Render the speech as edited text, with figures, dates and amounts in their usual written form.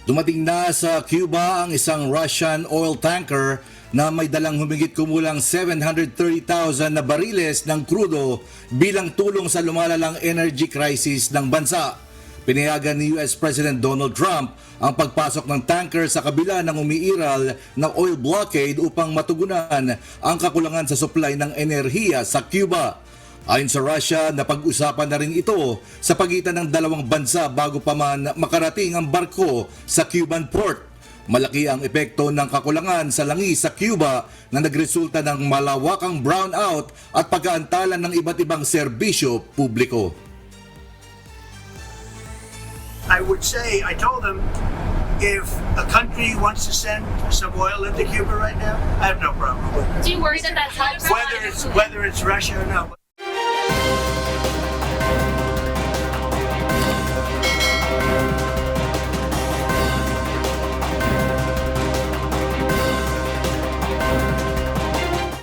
Dumating na sa Cuba ang isang Russian oil tanker na may dalang humigit kumulang 730,000 na bariles ng krudo bilang tulong sa lumalalang energy crisis ng bansa. Pinayagan ni US President Donald Trump ang pagpasok ng tanker sa kabila ng umiiral na oil blockade upang matugunan ang kakulangan sa supply ng enerhiya sa Cuba. Ayon sa Russia, napag-usapan na rin ito sa pagitan ng dalawang bansa bago pa man makarating ang barko sa Cuban port. Malaki ang epekto ng kakulangan sa langis sa Cuba na nagresulta ng malawakang brownout at pag-aantalan ng iba't ibang serbisyo publiko. I would say, I told them, if a country wants to send some oil into Cuba right now, I have no problem with it. Do you worry that that's Whether it's Russia or not.